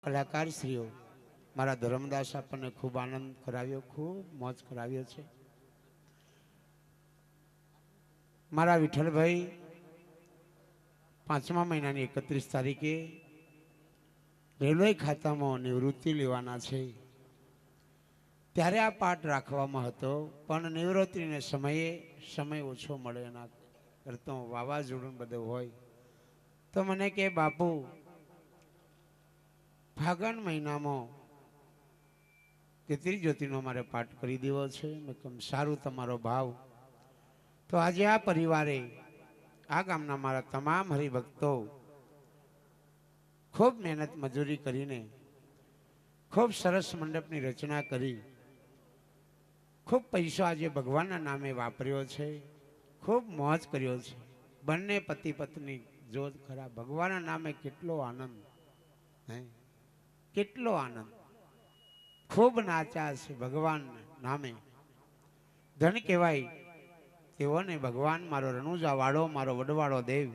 કલાકારશ્રીઓ મારા ધર્મદાસ આપણને ખૂબ આનંદ કરાવ્યો, ખૂબ મોજ કરાવ્યો છે. મારા વિઠ્ઠલભાઈ 5મા મહિનાની 31 તારીખે રેલવે ખાતામાં નિવૃત્તિ લેવાના છે. ત્યારે આ પાઠ રાખવામાં હતો, પણ નિવૃત્તિને સમય ઓછો મળે, એના કરતો વાવાઝોડું બધું હોય તો મને કે બાપુ ફાગણ મહિનામાં 33 જ્યોતિનો મારે પાઠ કરી દેવો છે. મેં કહ્યું સારું, તમારો ભાવ. તો આજે આ પરિવારે, આ ગામના મારા તમામ હરિભક્તો ખૂબ મહેનત મજૂરી કરીને ખૂબ સરસ મંડપની રચના કરી, ખૂબ પૈસો આજે ભગવાનના નામે વાપર્યો છે, ખૂબ મોજ કર્યો છે. બંને પતિ પત્ની જોત ખરા, ભગવાનના નામે કેટલો આનંદ, હે કેટલો આનંદ. ખૂબ નાચ્યા છે ભગવાનના નામે. ધન કહેવાય તેઓને ભગવાન મારો રણુજા વાળો, મારો વડવાળો દેવ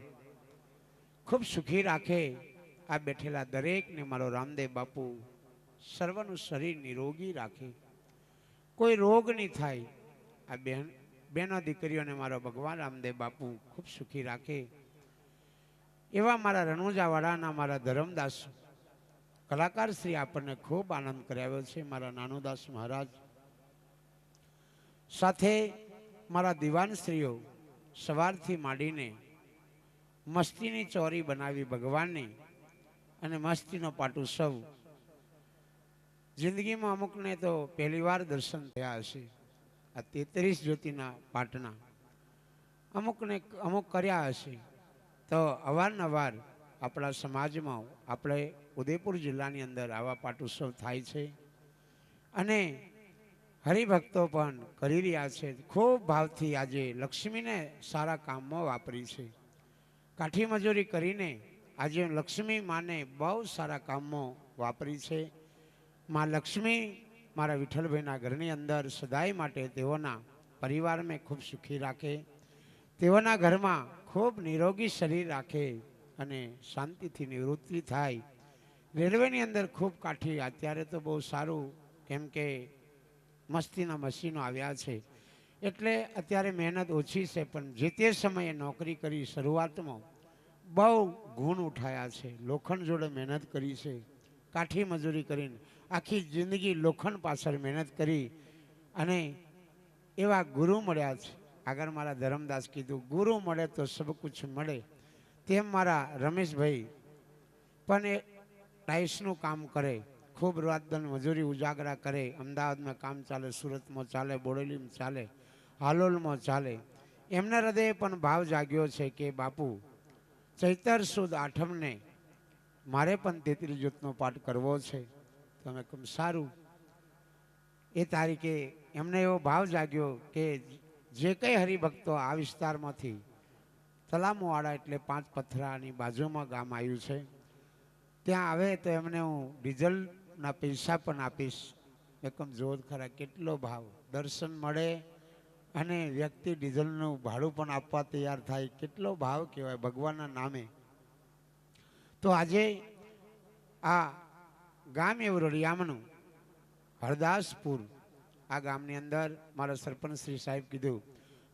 ખૂબ સુખી રાખે. આ બેઠેલા દરેકને મારો રામદેવ બાપુ સર્વનું શરીર નિરોગી રાખે, કોઈ રોગ નહીં થાય. આ બહેનો દીકરીઓને મારો ભગવાન રામદેવ બાપુ ખૂબ સુખી રાખે. એવા મારા રણુજાવાડાના મારા ધર્મદાસ કલાકાર શ્રી આપણને ખૂબ આનંદ કરાવ્યો છે. મારા નાનુદાસ મહારાજ સાથે મારા દિવાનશ્રીઓ સવારથી માંડીને મસ્તીની ચોરી બનાવી ભગવાનની, અને મસ્તીનો પાટોત્સવ. જિંદગીમાં અમુકને તો પહેલી વાર દર્શન થયા હશે આ 33 જ્યોતિના પાઠના, અમુક કર્યા હશે. તો અવારનવાર આપણા સમાજમાં, આપણે ઉદયપુર જિલ્લાની અંદર આવા પાટોત્સવ થાય છે, અને હરિભક્તો પણ કરી રહ્યા છે. ખૂબ ભાવથી આજે લક્ષ્મીને સારા કામમાં વાપરી છે. કાઠી મજૂરી કરીને આજે લક્ષ્મી માને બહુ સારા કામમાં વાપરી છે. માં લક્ષ્મી મારા વિઠ્ઠલભાઈના ઘરની અંદર સદાય માટે તેઓના પરિવારને ખૂબ સુખી રાખે, તેઓના ઘરમાં ખૂબ નિરોગી શરીર રાખે, અને શાંતિથી નિવૃત્તિ થાય. રેલવેની અંદર ખૂબ કાઠી, અત્યારે તો બહુ સારું, કેમ કે મસ્તીના મશીનો આવ્યા છે એટલે અત્યારે મહેનત ઓછી છે, પણ જે તે સમયે નોકરી કરી શરૂઆતમાં બહુ ગુણ ઉઠાયા છે. લોખંડ જોડે મહેનત કરી છે, કાઠી મજૂરી કરીને આખી જિંદગી લોખંડ પાછળ મહેનત કરી, અને એવા ગુરુ મળ્યા છે. આગળ મારા ધર્મદાસ કીધું, ગુરુ મળે તો સબ કુછ મળે. તેમ મારા રમેશભાઈ પણ એ ટાઈલ્સનું કામ કરે, ખૂબ રાતદન મજૂરી ઉજાગરા કરે. અમદાવાદમાં કામ ચાલે, સુરતમાં ચાલે, બોડેલીમાં ચાલે, હાલોલમાં ચાલે. એમના હૃદયે પણ ભાવ જાગ્યો છે કે બાપુ ચૈતર સુદ આઠમને મારે પણ 33 જ્યોતનો પાઠ કરવો છે. તમે કહો સારું. એ તારીખે એમને એવો ભાવ જાગ્યો કે જે કંઈ હરિભક્તો આ વિસ્તારમાંથી, તલામવાડા એટલે 5 પથરાની બાજુમાં ગામ આવ્યું છે, ત્યાં આવે તો એમને હું ડીઝલના પૈસા પણ આપીશ. એકમ જોત ખરા, કેટલો ભાવ. દર્શન મળે અને વ્યક્તિ ડીઝલનું ભાડું પણ આપવા તૈયાર થાય, કેટલો ભાવ કહેવાય ભગવાનના નામે. તો આજે આ ગામ એવું રળિયામણું હરદાસપુર, આ ગામની અંદર મારા સરપંચ શ્રી સાહેબ કીધું,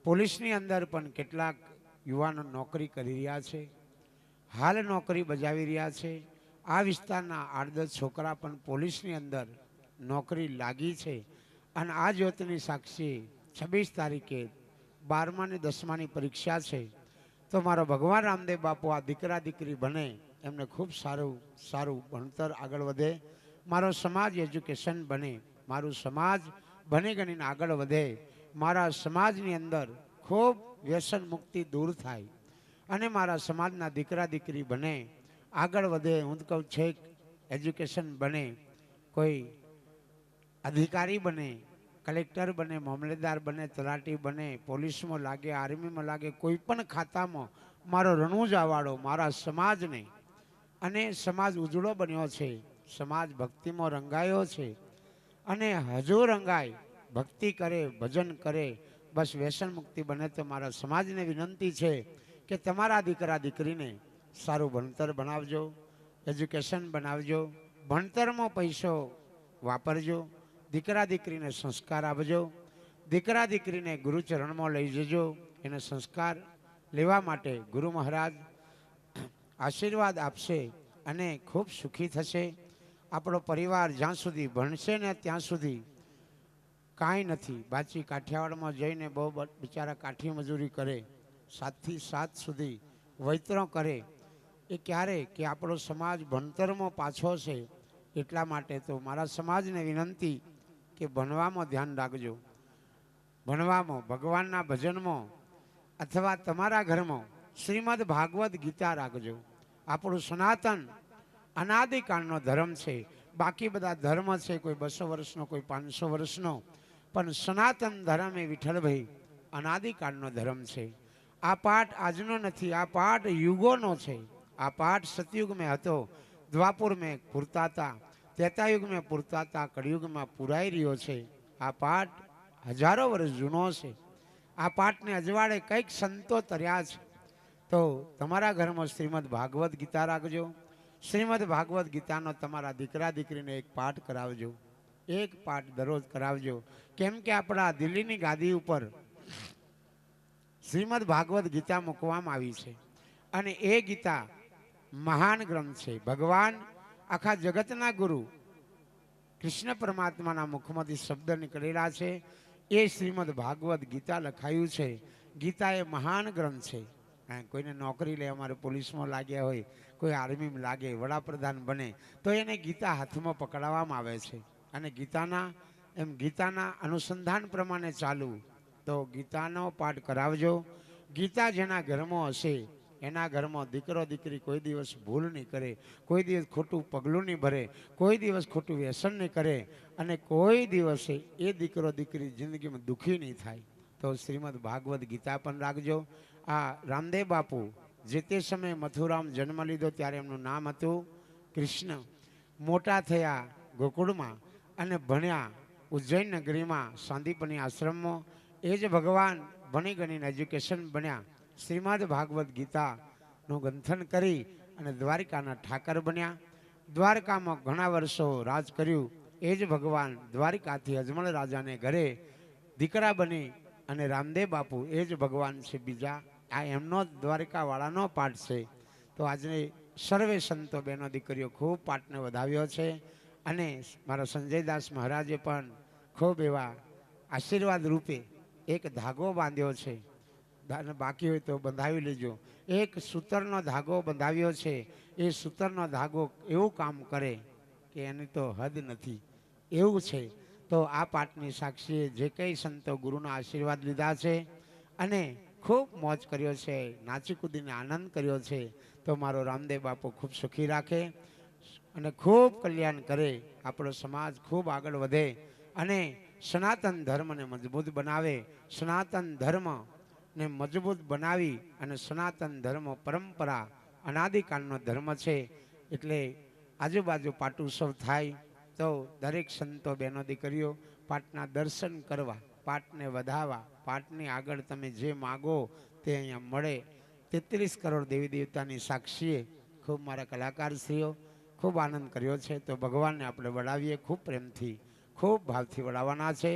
પોલીસની અંદર પણ કેટલાક યુવાનો નોકરી કરી રહ્યા છે, હાલ નોકરી બજાવી રહ્યા છે. આ વિસ્તારના 8-10 છોકરા પણ પોલીસની અંદર નોકરી લાગી છે. અને આ જ્યોતિની સાક્ષી 26 તારીખે 12મા અને 10માની પરીક્ષા છે. તો મારો ભગવાન રામદેવ બાપુ આ દીકરા દીકરી બને, એમને ખૂબ સારું ભણતર આગળ વધે, મારો સમાજ એજ્યુકેશન બને, મારું સમાજ બની ગણીને આગળ વધે, મારા સમાજની અંદર ખૂબ વ્યસન મુક્તિ દૂર થાય, અને મારા સમાજના દીકરા દીકરી બને, આગળ વધે. હું તો કહું છેક એજ્યુકેશન બને, કોઈ અધિકારી બને, કલેક્ટર બને, મામલેદાર બને, તલાટી બને, પોલીસમાં લાગે, આર્મીમાં લાગે, કોઈ પણ ખાતામાં મારો રણુજાવાળો મારા સમાજને, અને સમાજ ઉજળો બન્યો છે, સમાજ ભક્તિમાં રંગાયો છે, અને હજુ રંગાય, ભક્તિ કરે, ભજન કરે, બસ વ્યસન મુક્તિ બને. તો મારા સમાજને વિનંતી છે કે તમારા દીકરા દીકરીને સારું ભણતર બનાવજો, એજ્યુકેશન બનાવજો, ભણતરમાં પૈસો વાપરજો, દીકરા દીકરીને સંસ્કાર આપજો, દીકરા દીકરીને ગુરુચરણમાં લઈ જજો, એને સંસ્કાર લેવા માટે ગુરુ મહારાજ આશીર્વાદ આપશે અને ખૂબ સુખી થશે. આપણો પરિવાર જ્યાં સુધી ભણશે ને ત્યાં સુધી કાંઈ નથી. બાચી કાઠિયાવાડમાં જઈને બહુ બિચારા કાઠી મજૂરી કરે, 7 થી 7 સુધી વૈતરો કરે. એ ક્યારે કે આપણો સમાજ ભણતરમાં પાછો છે. એટલા માટે તો મારા સમાજને વિનંતી કે ભણવામાં ધ્યાન રાખજો, ભણવામાં, ભગવાનના ભજનમાં અથવા તમારા ઘરમાં શ્રીમદ ભાગવત ગીતા રાખજો. આપણું સનાતન અનાદિકાળનો ધર્મ છે. બાકી બધા ધર્મ છે, કોઈ 200 વર્ષનો, કોઈ 500 વર્ષનો, પણ સનાતન ધર્મ એ વિઠ્ઠલભાઈ અનાદિકાળનો ધર્મ છે. આ પાઠ આજનો નથી, આ પાઠ યુગોનો છે. આ પાઠ સતયુગ મેં હતો, દ્વાપુર મેં પૂરતા હતા, ત્રેતાયુગ મેં પૂરતા હતા, કળિયુગમાં પુરાઈ રહ્યો છે. આ પાઠ હજારો વર્ષ જૂનો છે. આ પાઠને અજવાળે કંઈક સંતો તર્યા છે. તો તમારા ઘરમાં શ્રીમદ ભાગવત ગીતા રાખજો. શ્રીમદ ભાગવત ગીતાનો તમારા દીકરા દીકરીને એક પાઠ કરાવજો, એક પાઠ દરરોજ કરાવજો. કેમ કે આપણા દિલ્હીની ગાદી ઉપર શ્રીમદ ભાગવત ગીતા મૂકવામાં આવી છે અને એ ગીતા મહાન ગ્રંથ છે. ભગવાન આખા જગતના ગુરુ કૃષ્ણ પરમાત્માના મુખમાંથી શબ્દ નીકળેલા છે. એ શ્રીમદ ભાગવત ગીતા લખાયું છે. ગીતા એ મહાન ગ્રંથ છે. કોઈને નોકરી લે, અમારે પોલીસમાં લાગ્યા હોય, કોઈ આર્મીમાં લાગે, વડાપ્રધાન બને, તો એને ગીતા હાથમાં પકડાવવામાં આવે છે અને ગીતાના અનુસંધાન પ્રમાણે ચાલવું. તો ગીતાનો પાઠ કરાવજો. ગીતા જેના ઘરમાં હશે એના ઘરમાં દીકરો દીકરી કોઈ દિવસ ભૂલ નહીં કરે, કોઈ દિવસ ખોટું પગલું નહીં ભરે, કોઈ દિવસ ખોટું વ્યસન નહીં કરે અને કોઈ દિવસે એ દીકરો દીકરી જિંદગીમાં દુઃખી નહીં થાય. તો શ્રીમદ ભાગવત ગીતા પણ રાખજો. આ રામદેવ બાપુ જે તે સમયે મથુરામાં જન્મ લીધો ત્યારે એમનું નામ હતું કૃષ્ણ. મોટા થયા ગોકુળમાં અને ભણ્યા ઉજ્જૈન નગરીમાં સાંદીપની આશ્રમમાં. એ જ ભગવાન ભણી ગણીને એજ્યુકેશન બન્યા. શ્રીમદ ભાગવત ગીતાનું ગંથન કરી અને દ્વારિકાના ઠાકર બન્યા. દ્વારકામાં ઘણા વર્ષો રાજ કર્યું. એ જ ભગવાન દ્વારિકાથી અજમલ રાજાને ઘરે દીકરા બની અને રામદેવ બાપુ એ જ ભગવાન છે બીજા. આ એમનો દ્વારિકાવાળાનો પાઠ છે. તો આજે સર્વે સંતો બહેનો દીકરીઓ ખૂબ પાઠને વધાવ્યો છે અને મારા સંજયદાસ મહારાજે પણ ખૂબ એવા આશીર્વાદ રૂપે એક ધાગો બાંધ્યો છે. બાકી હોય તો બંધાવી લેજો. એક સૂતરનો ધાગો બંધાવ્યો છે. એ સૂતરનો ધાગો એવું કામ કરે કે એની તો હદ નથી, એવું છે. તો આ પાઠની સાક્ષીએ જે કંઈ સંતો ગુરુના આશીર્વાદ લીધા છે અને ખૂબ મોજ કર્યો છે, નાચી કૂદીને આનંદ કર્યો છે, તો મારો રામદેવ બાપુ ખૂબ સુખી રાખે અને ખૂબ કલ્યાણ કરે. આપણો સમાજ ખૂબ આગળ વધે અને સનાતન ધર્મને મજબૂત બનાવે. સનાતન ધર્મને મજબૂત બનાવી અને સનાતન ધર્મ પરંપરા અનાદિકાળનો ધર્મ છે. એટલે આજુબાજુ પાટોત્સવ થાય તો દરેક સંતો બહેનો દીકરીઓ પાટના દર્શન કરવા, પાટને વધાવવા, પાટની આગળ તમે જે માગો તે અહીંયા મળે. 33 કરોડ દેવી દેવતાની સાક્ષીએ ખૂબ મારા કલાકારશ્રીઓ ખૂબ આનંદ કર્યો છે. તો ભગવાનને આપણે વડાવીએ, ખૂબ પ્રેમથી, ખૂબ ભાવથી વડાવવાના છે.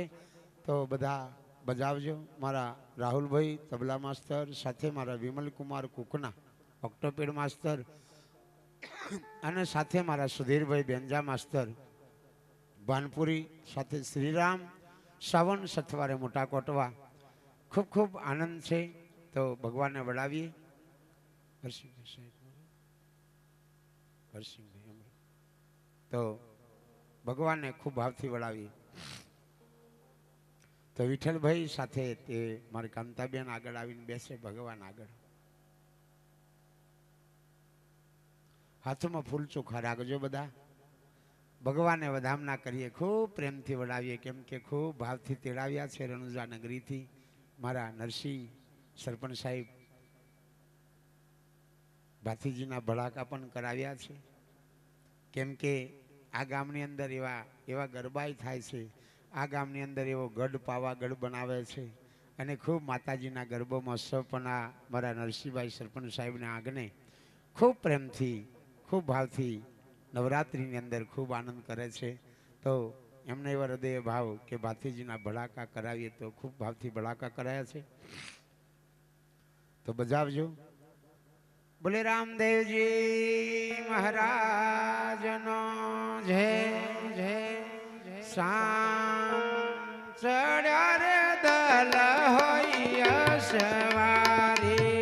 તો બધા બજાવજો. મારા રાહુલભાઈ તબલા માસ્તર, સાથે મારા વિમલકુમાર કુકના ઓક્ટોપેડ માસ્તર અને સાથે મારા સુધીરભાઈ બેંજા માસ્તર ભાનપુરી, સાથે શ્રીરામ સાવન સથવારે મોટા કોટવા. ખૂબ ખૂબ આનંદ છે. તો ભગવાનને વડાવીએ. તો ભગવાનને ખૂબ ભાવથી વડાવીએ. તો વિઠ્ઠલભાઈ સાથે તે મારી કાંતાબેન આગળ આવીને બેસે. ભગવાન આગળ હાથમાં ફૂલ ચોખા રાખજો. બધા ભગવાનને વધામણા કરીએ, ખૂબ પ્રેમથી વડાવીએ. કેમ કે ખૂબ ભાવથી તેડાવ્યા છે રણુજા નગરીથી મારા નરસિંહ સરપંચ સાહેબ. ભાથીજીના ભડાકા પણ કરાવ્યા છે. કેમ કે આ ગામની અંદર એવા ગરબાઈ થાય છે. આ ગામની અંદર એવો ગઢ પાવાગઢ બનાવે છે અને ખૂબ માતાજીના ગરબો મહોત્સવ પણ આ મારા નરસિંહભાઈ સરપંચ સાહેબને આંગણે ખૂબ પ્રેમથી, ખૂબ ભાવથી નવરાત્રિની અંદર ખૂબ આનંદ કરે છે. તો એમને એવા હૃદય ભાવ કે ભાથીજીના ભડાકા કરાવીએ તો ખૂબ ભાવથી ભડાકા કરાયા છે. તો બજાવજો. બોલે રામદેવજી મહારાજનો જય જય. શામ ચડ્યા રે દલ હોય સવારી.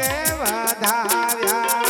રે વધાવ્યા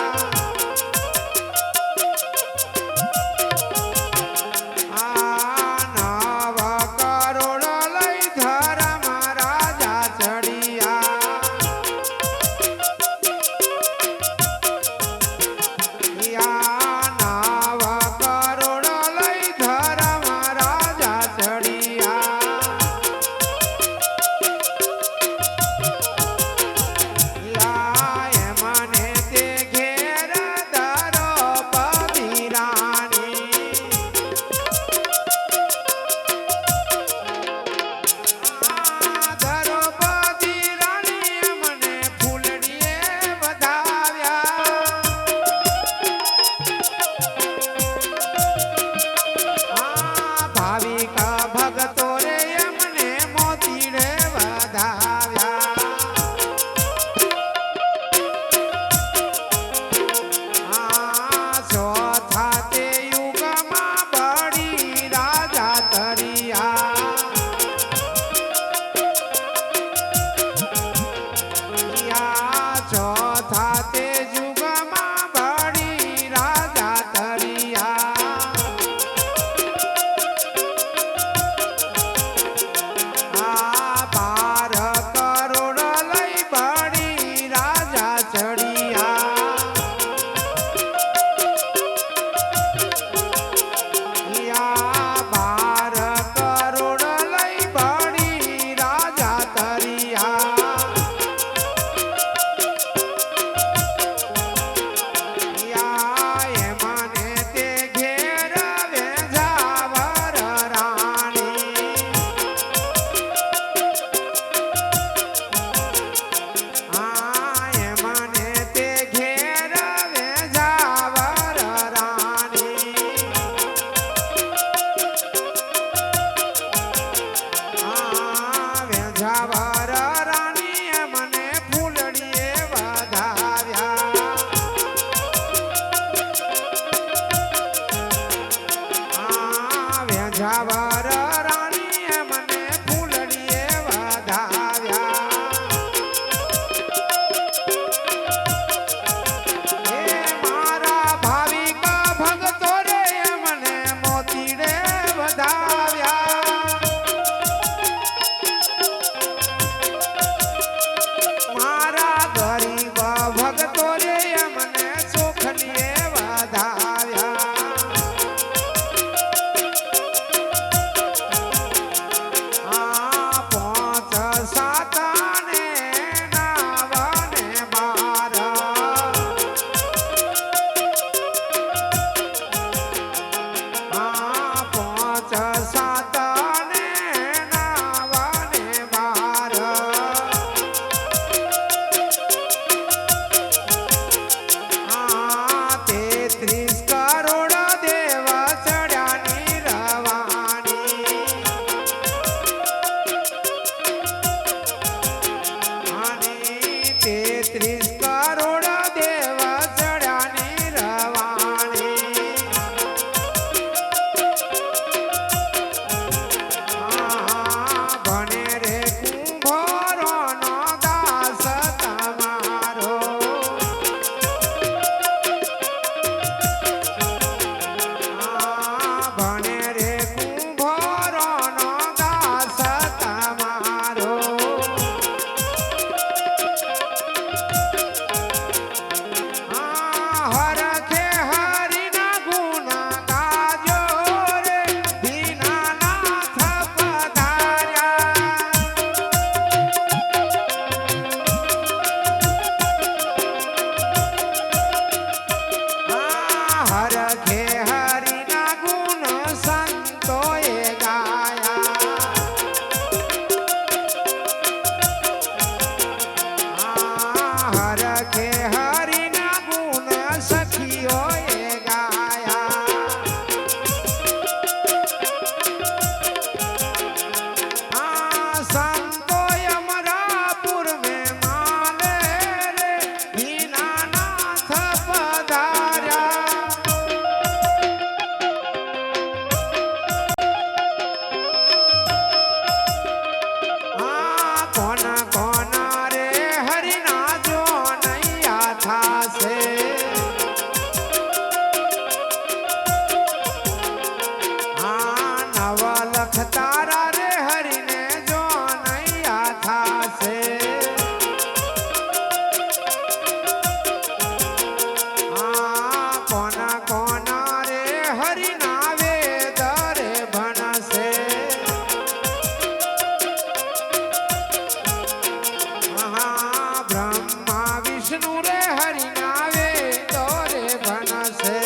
વિષ્ણુ રે હરિ નાવે દોરે ભણસે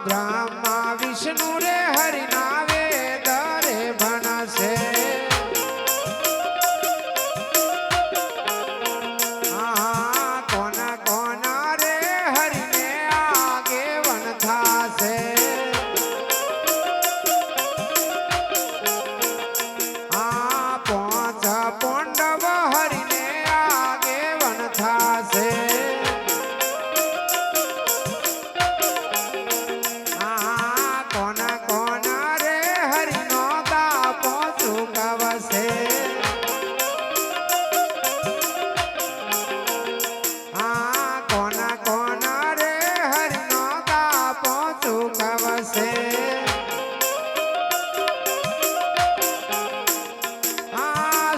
બ્રહ્મા વિષ્ણુ રે હરિ નાવે દરે ભણસે કોના કોના રે હરિને આગે વન થાશે પાંચ પાંડવ હરિને આગે વન થાશે કોના કોના રે હરિનો દાપો ચૂકવશે કોના કોના રે હરિનો દાપો ચૂકવશે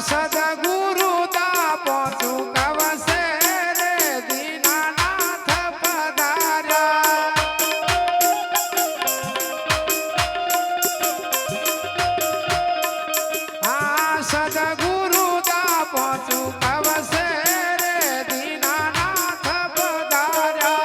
સદગુરુ દાપો ચૂકવશે રે દીનાનાથ પધાર્યા સદગુરુ દાપો ચૂકવશે રે દીનાનાથ પધાર્યા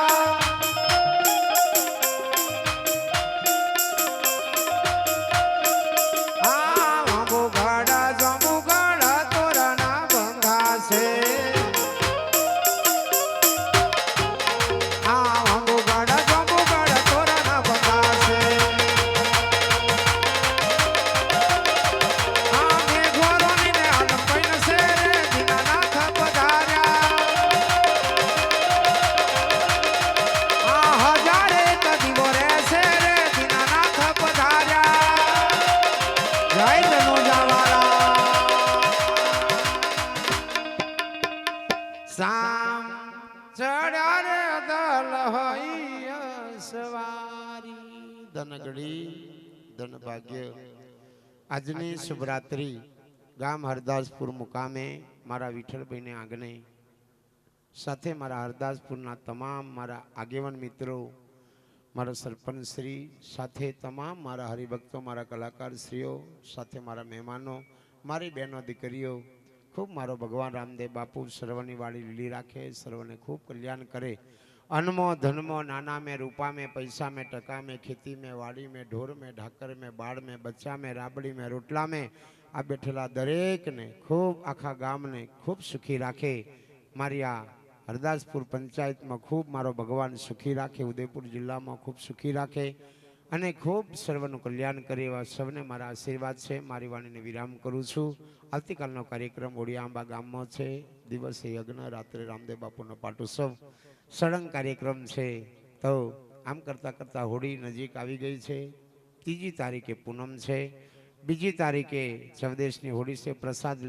સામ ચડ્યા રે દલ હોય સવારી ધનગડી ધન ભાગ્ય આજની શુભરાત્રી ગામ હરદાસપુર મુકામે મારા વિઠ્ઠલભાઈને આંગણે સાથે મારા હરદાસપુરના તમામ મારા આગેવાન મિત્રો મારા સરપંચ શ્રી સાથે તમામ મારા હરિભક્તો મારા કલાકાર શ્રીઓ સાથે મારા મહેમાનો મારી બહેનો દીકરીઓ खूब मारो भगवान रामदेव बापू सर्वनी वाली लीली राखे सर्वने खूब कल्याण करे अनमो धनमो नाना में रूपा में पैसा में टका में खेती में वाड़ी में ढोर में ढाकर में बाड़ में बच्चा में राबड़ी में रोटला में आ बैठेला दरेक ने खूब आखा गाम ने खूब सुखी राखे मारी आ हरदासपुर पंचायत में खूब मारो भगवान सुखी राखे उदयपुर जिला में खूब सुखी राखे અને ખૂબ સર્વનું કલ્યાણ કરે એવા સૌને મારા આશીર્વાદ છે મારી વાણીને વિરામ કરું છું આવતીકાલનો કાર્યક્રમ ઓડિયાંબા ગામમાં છે દિવસે યજ્ઞ રાત્રે રામદેવ બાપુનો પાટોત્સવ સળંગ કાર્યક્રમ છે તો આમ કરતાં કરતાં હોળી નજીક આવી ગઈ છે 3જી તારીખે પૂનમ છે 2જી તારીખે ચૌદેશની હોળી છે પ્રસાદ